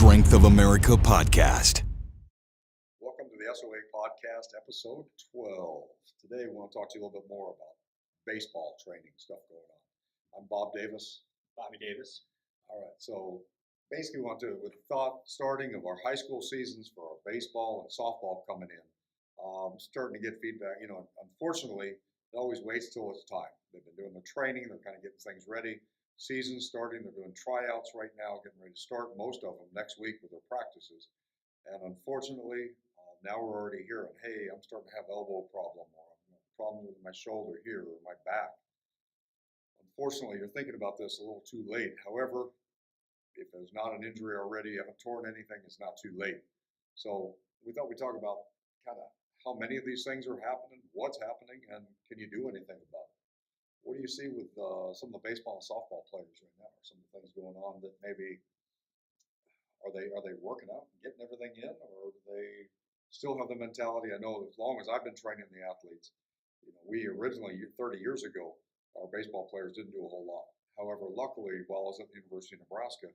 Strength of America podcast. Welcome to the SOA podcast, episode 12. Today, we want to talk to you a little bit more about baseball training stuff going on. I'm Bob Davis. Bobby Davis. All right, so basically, we want to, with thought starting of our high school seasons for our baseball and softball coming in, starting to get feedback. You know, unfortunately, it always waits till it's time. They've been doing the training, they're kind of getting things ready. Season's starting, they're doing tryouts right now, getting ready to start, most of them next week with their practices. And unfortunately, now we're already hearing, hey, I'm starting to have elbow problem, or I'm a problem with my shoulder here or my back. Unfortunately, you're thinking about this a little too late. However, if there's not an injury already, you haven't torn anything, it's not too late. So we thought we'd talk about kind of how many of these things are happening, what's happening, and can you do anything about it? What do you see with some of the baseball and softball players right now? Some of the things going on that maybe are they working out and getting everything in, or do they still have the mentality? I know as long as I've been training the athletes, you know, we originally 30 years ago, our baseball players didn't do a whole lot. However, luckily, while I was at the University of Nebraska,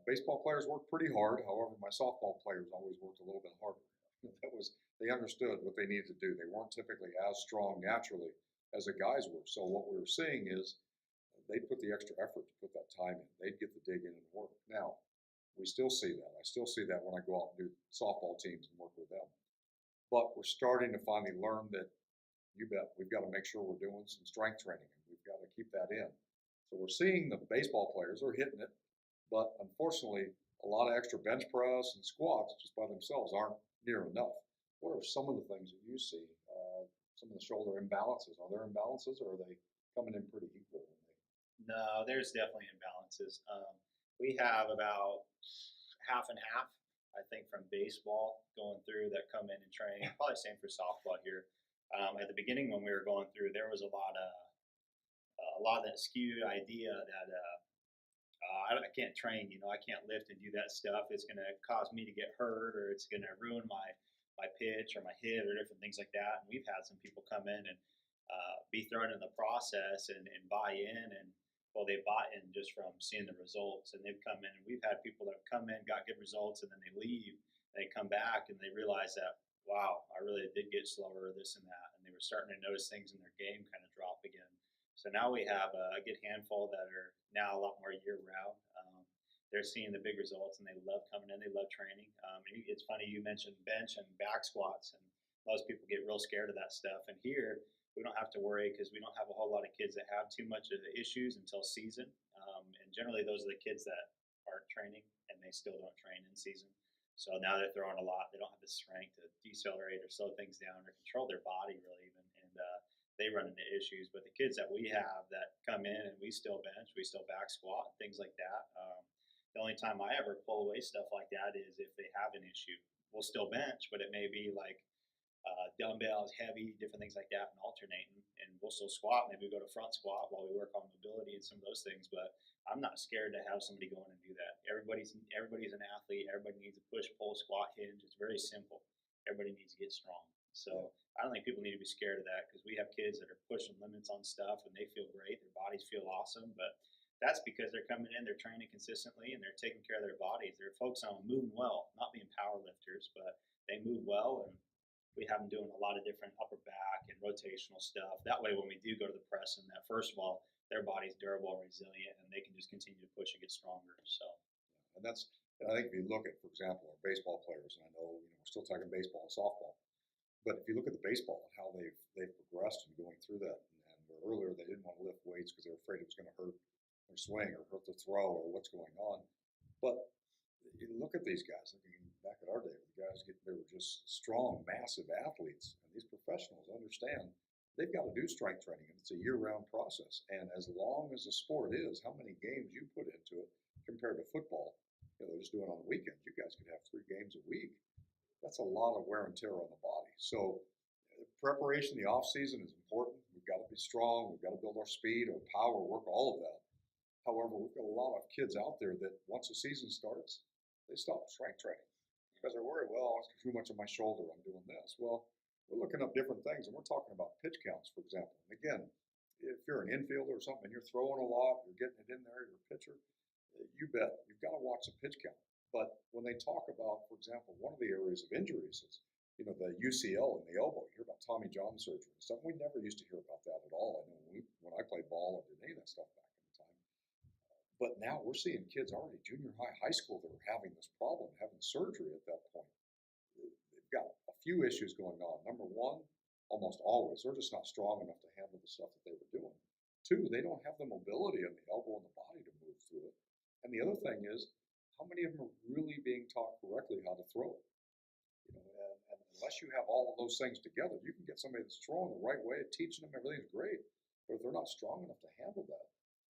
baseball players worked pretty hard. However, my softball players always worked a little bit harder. They understood what they needed to do. They weren't typically as strong naturally as the guys were. So what we were seeing is they'd put the extra effort to put that time in. They'd get the dig in and work. Now, we still see that. I still see that when I go out and do softball teams and work with them. But we're starting to finally learn that, you bet, we've got to make sure we're doing some strength training, and we've got to keep that in. So we're seeing the baseball players are hitting it, but unfortunately, a lot of extra bench press and squats just by themselves aren't near enough. What are some of the things that you see? Some of the shoulder imbalances. Are there imbalances, or are they coming in pretty equal? No, there's definitely imbalances. We have about half and half, I think, from baseball going through that come in and train. Probably same for softball here. At the beginning when we were going through, there was a lot of that skewed idea that I can't train. You know, I can't lift and do that stuff. It's going to cause me to get hurt, or it's going to ruin my pitch or my hit or different things like that. And we've had some people come in and be thrown in the process and buy in, and well, they bought in just from seeing the results. And they've come in, and we've had people that have come in, got good results, and then they leave, and they come back and they realize that, wow, I really did get slower, this and that, and they were starting to notice things in their game kind of drop again. So now we have a good handful that are now a lot more year round. They're seeing the big results, and they love coming in. They love training. It's funny, you mentioned bench and back squats, and most people get real scared of that stuff. And here, we don't have to worry because we don't have a whole lot of kids that have too much of the issues until season. And generally, those are the kids that aren't training, and they still don't train in season. So now they're throwing a lot. They don't have the strength to decelerate or slow things down or control their body really even. And they run into issues. But the kids that we have that come in and we still bench, we still back squat, things like that. The only time I ever pull away stuff like that is if they have an issue. We'll still bench, but it may be like dumbbells, heavy, different things like that, and alternating. And we'll still squat. Maybe we go to front squat while we work on mobility and some of those things. But I'm not scared to have somebody go in and do that. Everybody's an athlete. Everybody needs a push, pull, squat, hinge. It's very simple. Everybody needs to get strong. So I don't think people need to be scared of that, because we have kids that are pushing limits on stuff and they feel great. Their bodies feel awesome. But that's because they're coming in, they're training consistently, and they're taking care of their bodies. They're focused on moving well, not being power lifters, but they move well. And we have them doing a lot of different upper back and rotational stuff. That way, when we do go to the press, and that, first of all, their body's durable and resilient, and they can just continue to push and get stronger. So, and I think if you look at, for example, our baseball players, and I know, we're still talking baseball and softball, but if you look at the baseball and how they've progressed in going through that, and earlier they didn't want to lift weights because they were afraid it was going to hurt their swing or hurt the throw or what's going on. But you look at these guys. I mean, back at our day, they were just strong, massive athletes. And these professionals understand they've got to do strength training, and it's a year-round process. And as long as the sport is, how many games you put into it compared to football, they're just doing it on the weekends. You guys could have 3 games a week. That's a lot of wear and tear on the body. So preparation, the off season is important. We've got to be strong. We've got to build our speed, our power, work, all of that. However, we've got a lot of kids out there that once the season starts, they stop strength training because they're worried, well, it's too much on my shoulder, I'm doing this. Well, we're looking up different things, and we're talking about pitch counts, for example. And again, if you're an infielder or something and you're throwing a lot, you're getting it in there, you're a pitcher, you bet, you've got to watch the pitch count. But when they talk about, for example, one of the areas of injuries is, the UCL in the elbow. You hear about Tommy John surgery and stuff. We never used to hear about that at all. I know when I played ball, or did any of that stuff back in the time. But now we're seeing kids already junior high school that are having this problem, having surgery at that point. They've got a few issues going on. Number one, almost always, they're just not strong enough to handle the stuff that they were doing. Two, they don't have the mobility in the elbow and the body to move through it. And the other thing is, how many of them are really being taught correctly how to throw it? And unless you have all of those things together, you can get somebody that's throwing the right way, teaching them everything's great, but if they're not strong enough to handle that,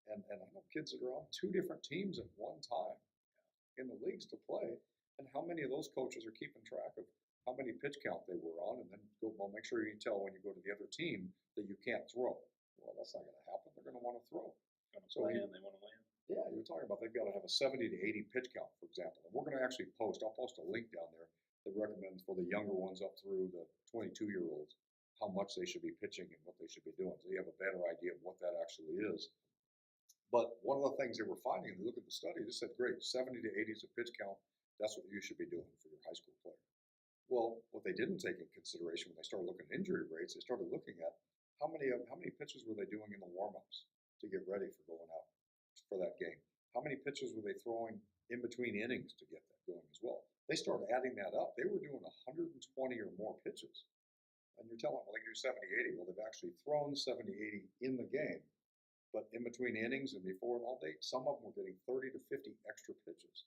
and I know kids that are on 2 different teams at one time in the leagues to play, and how many of those coaches are keeping track of how many pitch count they were on, and then make sure you tell when you go to the other team that you can't throw. Well, that's not going to happen. They're going to want to throw. They want to win. Yeah, you're talking about they've got to have a 70 to 80 pitch count, for example. And we're going to actually I'll post a link down there that recommends for the younger ones up through the 22-year-olds how much they should be pitching and what they should be doing. So you have a better idea of what that actually is. But one of the things they were finding, and they look at the study, they said, great, 70 to 80 is a pitch count. That's what you should be doing for your high school player. Well, what they didn't take into consideration when they started looking at injury rates, they started looking at how many pitches were they doing in the warm-ups to get ready for going out for that game. How many pitches were they throwing in between innings to get that going as well? They started adding that up. They were doing 120 or more pitches. And you're telling them, well, they can do 70, 80. Well, they've actually thrown 70, 80 in the game. But in between innings and before and all day, some of them were getting 30 to 50 extra pitches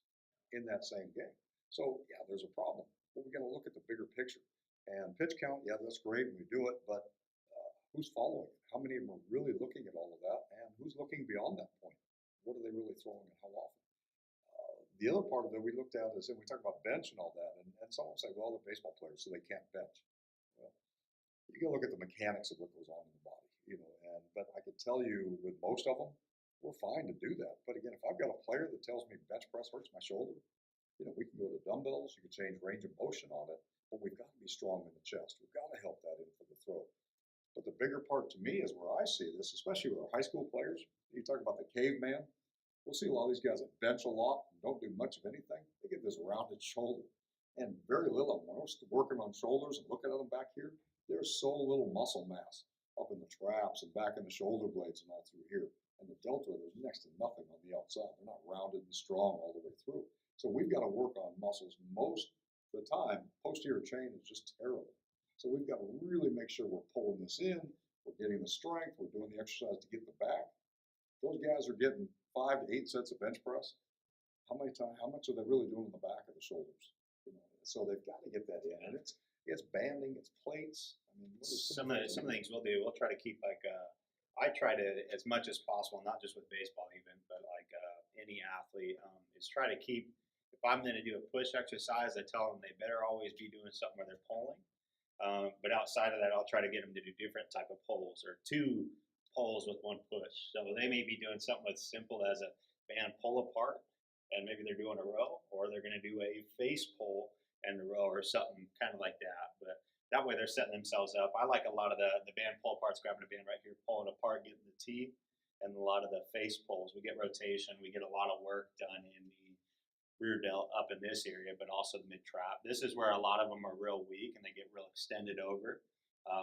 in that same game. So, yeah, there's a problem. But we got to look at the bigger picture. And pitch count, yeah, that's great when we do it, but who's following it? How many of them are really looking at all of that? And who's looking beyond that point? What are they really throwing and how often? The other part of it we looked at is, and we talk about bench and all that, and someone say, well, they're baseball players, so they can't bench. Well, you got to look at the mechanics of what goes on in the body, but I could tell you with most of them, we're fine to do that. But again, if I've got a player that tells me bench press hurts my shoulder, we can go to dumbbells, you can change range of motion on it, but we've got to be strong in the chest. We've got to help that in for the throw. But the bigger part to me is where I see this, especially with our high school players. You talk about the caveman. We'll see a lot of these guys that bench a lot and don't do much of anything. They get this rounded shoulder. And very little of them, when I was working on shoulders and looking at them back here, there's so little muscle mass up in the traps and back in the shoulder blades and all through here. And the deltoid, there's next to nothing on the outside. They're not rounded and strong all the way through. So we've got to work on muscles most of the time. Posterior chain is just terrible. So we've got to really make sure we're pulling this in, we're getting the strength, we're doing the exercise to get the back. Those guys are getting 5 to 8 sets of bench press. How much are they really doing in the back of the shoulders? So they've got to get that in. And it's banding, it's plates. I mean, some of the things we'll do, we'll try to keep I try to, as much as possible, not just with baseball even, but any athlete, is try to keep, if I'm going to do a push exercise, I tell them they better always be doing something where they're pulling. But outside of that, I'll try to get them to do different type of pulls or 2 pulls with 1 push. So they may be doing something as simple as a band pull apart, and maybe they're doing a row, or they're going to do a face pull and a row or something kind of like that. But that way they're setting themselves up. I like a lot of the band pull aparts, grabbing a band right here, pulling apart, getting the T, and a lot of the face pulls. We get rotation. We get a lot of work done in the rear delt up in this area, but also the mid trap. This is where a lot of them are real weak and they get real extended over.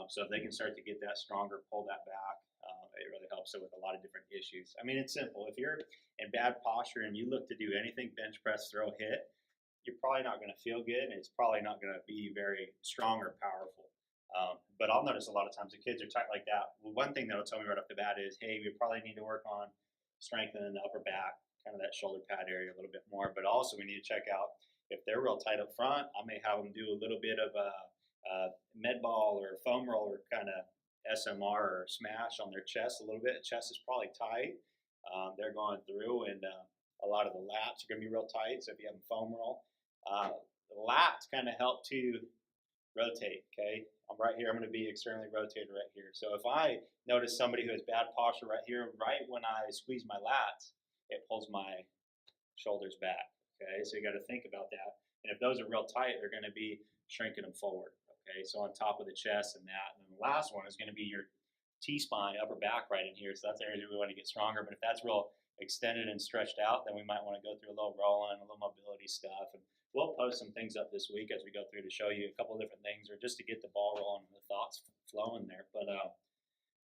So if they can start to get that stronger, pull that back, it really helps it with a lot of different issues. I mean, it's simple. If you're in bad posture and you look to do anything, bench press, throw, hit, you're probably not going to feel good, and it's probably not going to be very strong or powerful. But I'll notice a lot of times the kids are tight like that. Well, one thing that'll tell me right off the bat is, hey, we probably need to work on strengthening the upper back, kind of that shoulder pad area a little bit more. But also we need to check out if they're real tight up front. I may have them do a little bit of a med ball or foam roller kind of SMR or smash on their chest a little bit. The chest is probably tight. They're going through, and a lot of the lats are going to be real tight. So if you have them foam roll, the lats kind of help to rotate. Okay, I'm right here. I'm going to be externally rotated right here. So if I notice somebody who has bad posture right here, right when I squeeze my lats, it pulls my shoulders back. Okay, so you got to think about that. And if those are real tight, they're going to be shrinking them forward. Okay, so on top of the chest and that. And then the last one is going to be your T-spine, upper back right in here. So that's the area we want to get stronger. But if that's real extended and stretched out, then we might want to go through a little roll-on, a little mobility stuff. And we'll post some things up this week as we go through to show you a couple of different things, or just to get the ball rolling and the thoughts flowing there. But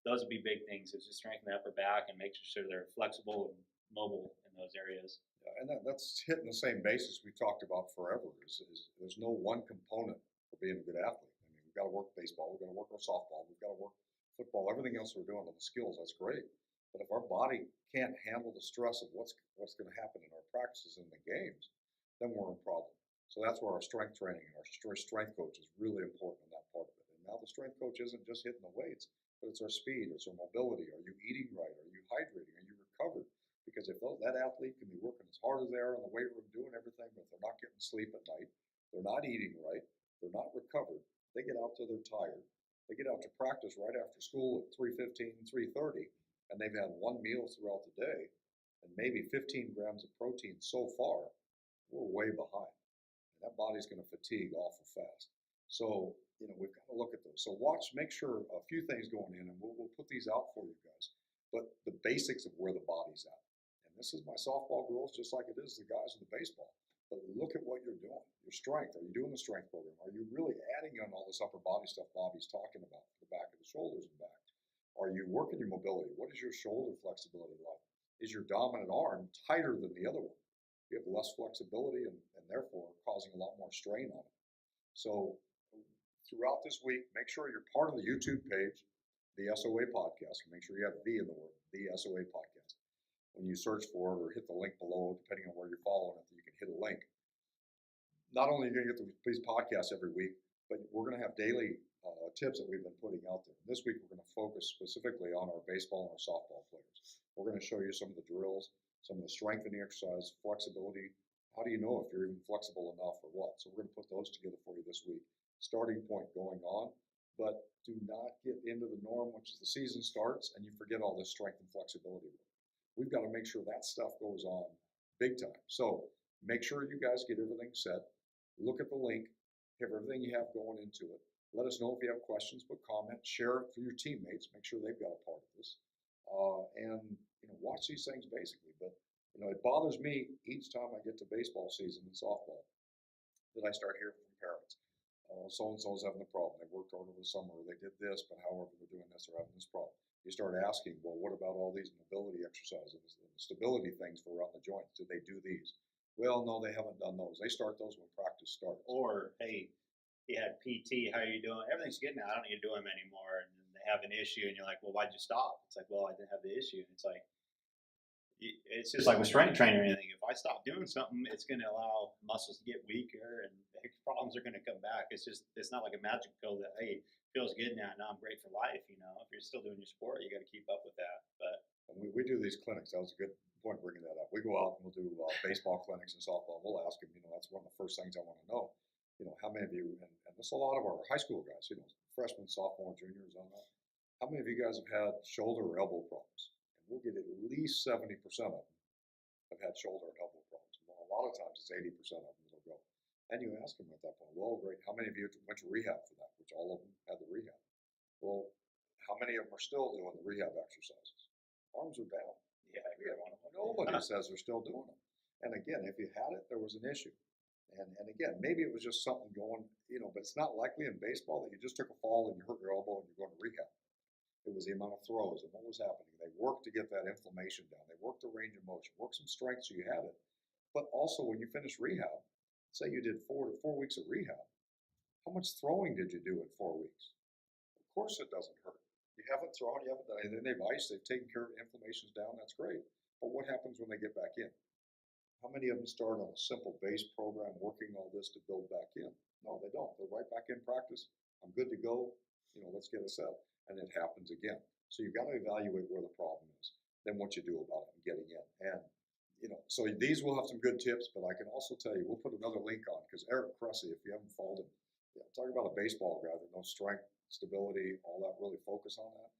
those would be big things: is to strengthen the upper back and make sure they're flexible and mobile in those areas. Yeah, and that's hitting the same basis we talked about forever. Is there's no one component for being a good athlete. I mean, we've got to work baseball, we've got to work our softball, we've got to work football, everything else we're doing on the skills. That's great. But if our body can't handle the stress of what's going to happen in our practices in the games, then we're in problem. So that's where our strength training and our strength coach is really important in that part of it. And now the strength coach isn't just hitting the weights, but it's our speed, it's our mobility. Are you eating right? Are you hydrating? Are you recovered? Because if that athlete can be working as hard as they are in the weight room, doing everything, but they're not getting sleep at night, they're not eating right, they're not recovered, they get out till they're tired, they get out to practice right after school at 3:15, 3:30, and they've had one meal throughout the day and maybe 15 grams of protein so far, we're way behind. And that body's going to fatigue awful fast. So, we've got to look at those. So make sure a few things going in, and we'll put these out for you guys. But the basics of where the body's at. And this is my softball girls, just like it is the guys in the baseball. But look at what you're doing. Your strength. Are you doing the strength program? Are you really adding on all this upper body stuff Bobby's talking about, the back of the shoulders and back? Are you working your mobility? What is your shoulder flexibility like? Is your dominant arm tighter than the other one? You have less flexibility and therefore causing a lot more strain on it. So throughout this week, make sure you're part of the YouTube page, the SOA Podcast. Make sure you have the in the word, the SOA Podcast. When you search for it or hit the link below, depending on where you're following it, you can hit a link. Not only are you going to get these podcasts every week, but we're going to have daily tips that we've been putting out there. This week, we're going to focus specifically on our baseball and our softball players. We're going to show you some of the drills, some of the strengthening exercise, flexibility. How do you know if you're even flexible enough or what? So we're going to put those together for you this week. Starting point going on, but do not get into the norm, which is the season starts, and you forget all this strength and flexibility work. We've got to make sure that stuff goes on big time. So make sure you guys get everything set. Look at the link, have everything you have going into it. Let us know if you have questions, but comment, share it for your teammates. Make sure they've got a part of this, and watch these things basically. But it bothers me each time I get to baseball season and softball that I start hearing from parents. So and so's having a problem. They worked hard over the summer. They did this, but however they're doing this, they're having this problem. You start asking, well, what about all these mobility exercises and stability things for around the joints? Did they do these? Well, no, they haven't done those. They start those when practice starts. Or, hey, you had PT, how are you doing? Everything's good now. I don't need to do them anymore. And then they have an issue, and you're like, well, why'd you stop? It's like, well, I didn't have the issue. And it's like, it's just like with strength training or anything. If I stop doing something, it's going to allow muscles to get weaker, and problems are going to come back. It's not like a magic pill that, hey, feels good now I'm great for life. If you're still doing your sport, you got to keep up with that. But we do these clinics. That was a good point bringing that up. We go out and we'll do baseball clinics and softball. We'll ask them, that's one of the first things I want to know. How many of you, and this a lot of our high school guys, freshmen, sophomore, juniors on that. How many of you guys have had shoulder or elbow problems? And we'll get at least 70% of them have had shoulder and elbow problems. Well, a lot of times it's 80% of them that'll go. And you ask them at that point, well, great, how many of you went to rehab for that? Which all of them had the rehab. Well, how many of them are still doing the rehab exercises? Arms are down. yeah, I agree. Nobody says they're still doing them. And again, if you had it, there was an issue. And again, maybe it was just something going, but it's not likely in baseball that you just took a fall and you hurt your elbow and you're going to rehab. It was the amount of throws and what was happening. They worked to get that inflammation down. They worked the range of motion, worked some strength so you had it. But also when you finish rehab, say you did 4 weeks of rehab, how much throwing did you do in 4 weeks? Of course it doesn't hurt. You haven't thrown, you haven't done anything. They've iced, they've taken care of the inflammations down, that's great. But what happens when they get back in? How many of them start on a simple base program working all this to build back in? No, they don't. They're right back in practice. I'm good to go. Let's get us out. And it happens again. So you've got to evaluate where the problem is, then what you do about it and getting in. And, so these will have some good tips, but I can also tell you, we'll put another link on because Eric Cressy, if you haven't followed him, talk about a baseball guy that knows strength, stability, all that, really focus on that.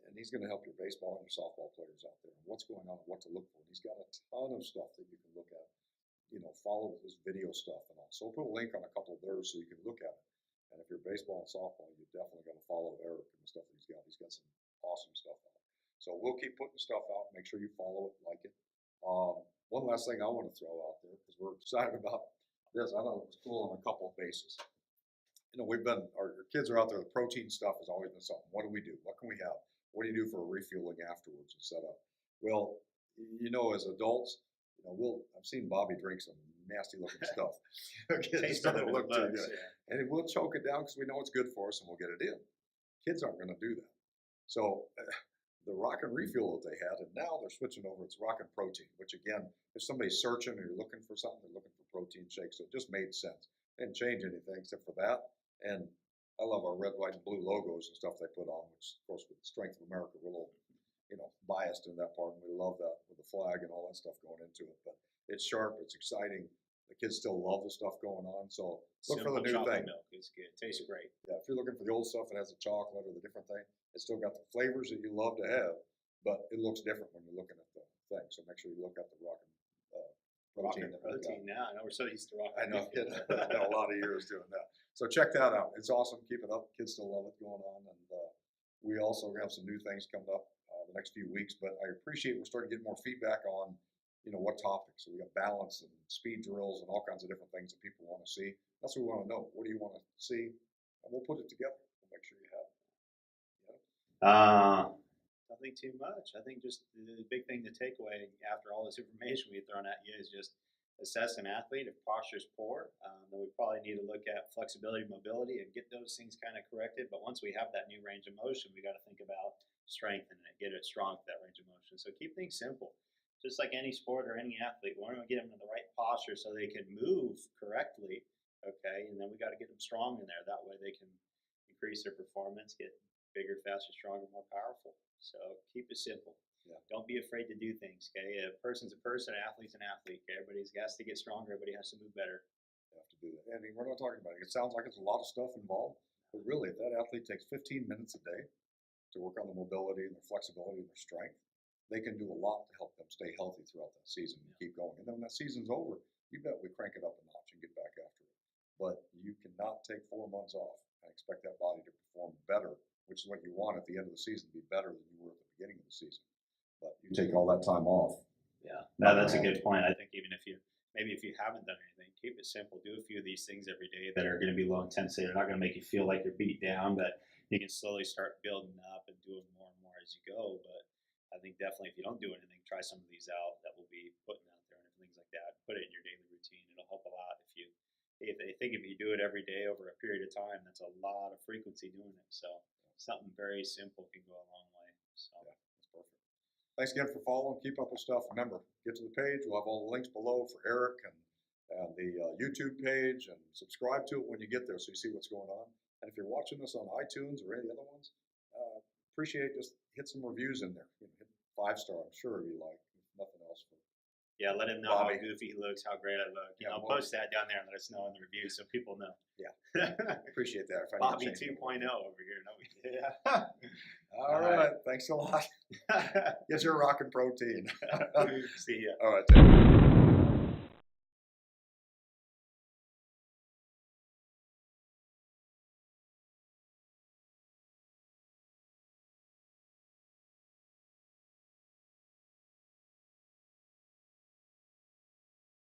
And he's going to help your baseball and your softball players out there and what's going on, what to look for. And he's got a ton of stuff that you can look at, follow his video stuff and all. So we'll put a link on a couple of theirs so you can look at it. And if you're baseball and softball, you definitely got to follow Eric and the stuff that he's got. He's got some awesome stuff on it. So we'll keep putting stuff out. Make sure you follow it, like it. One last thing I want to throw out there, because we're excited about this. I thought it was cool on a couple of bases. Our kids are out there, the protein stuff has always been something. What do we do? What can we have? What do you do for refueling afterwards and set up? Well, as adults, I've seen Bobby drink some nasty looking stuff. Tastes better than it looks, And we'll choke it down because we know it's good for us and we'll get it in. Kids aren't going to do that. So the Rockin' Refuel that they had, and now they're switching over, it's Rockin' Protein, which again, if somebody's searching or you're looking for something, they're looking for protein shakes. So it just made sense. Didn't change anything except for that. And I love our red, white, and blue logos and stuff they put on, which of course with Strength of America, we're a little, biased in that part, and we love that with the flag and all that stuff going into it. But it's sharp, it's exciting. The kids still love the stuff going on. So look for the new thing. Milk is good. Tastes great. Yeah, if you're looking for the old stuff that has the chocolate or the different thing, it's still got the flavors that you love to have, but it looks different when you're looking at the thing. So make sure you look at the Rockin' Protein. Protein now. I know we're so used to Rockin'. I know. It's been a lot of years doing that. So check that out. It's awesome. Keep it up. Kids still love it going on. And we also have some new things coming up the next few weeks. But I appreciate we're starting to get more feedback on, what topics. So we got balance and speed drills and all kinds of different things that people want to see. That's what we want to know. What do you want to see? And we'll put it together. We'll make sure you have it. Nothing too much. I think just the big thing to take away after all this information we've thrown at you is just assess an athlete. If posture is poor, then we probably need to look at flexibility, mobility, and get those things kind of corrected. But once we have that new range of motion, we got to think about strengthening it, get it strong for that range of motion. So keep things simple. Just like any sport or any athlete, we want to get them in the right posture so they can move correctly, okay? And then we got to get them strong in there. That way they can increase their performance, get bigger, faster, stronger, more powerful. So keep it simple. Yeah. Don't be afraid to do things, okay? A person's a person, an athlete's an athlete, okay? Everybody's has to get stronger. Everybody has to move better. You have to do that. I mean, we're not talking about it. It sounds like it's a lot of stuff involved, but really, if that athlete takes 15 minutes a day to work on the mobility and their flexibility and their strength, they can do a lot to help them stay healthy throughout that season and keep going. And then when that season's over, you bet we crank it up a notch and get back after it. But you cannot take 4 months off and expect that body to perform better, which is what you want at the end of the season, to be better than you were at the beginning of the season. But you take all that time off. Yeah, no, that's a good point. I think even if you haven't done anything, keep it simple. Do a few of these things every day that are going to be low intensity. They're not going to make you feel like you're beat down, but you can slowly start building up and doing more and more as you go. But I think definitely if you don't do anything, try some of these out that we'll be putting out there and things like that. Put it in your daily routine. It'll help a lot. If you do it every day over a period of time, that's a lot of frequency doing it. So something very simple can go a long way. So yeah, that's perfect. Thanks again for following. Keep up with stuff. Remember, get to the page. We'll have all the links below for Eric and the YouTube page, and subscribe to it when you get there so you see what's going on. And if you're watching this on iTunes or any other ones, appreciate just hit some reviews in there. Hit 5-star, I'm sure you like. If nothing else. Yeah, let him know Bobby. how goofy he looks, how great I look. Post that down there and let us know in the review so people know. Yeah, appreciate that. If I Bobby 2.0 over here. No, yeah. All right. Thanks a lot. Get your Rockin' Protein. See ya. All right. Take care.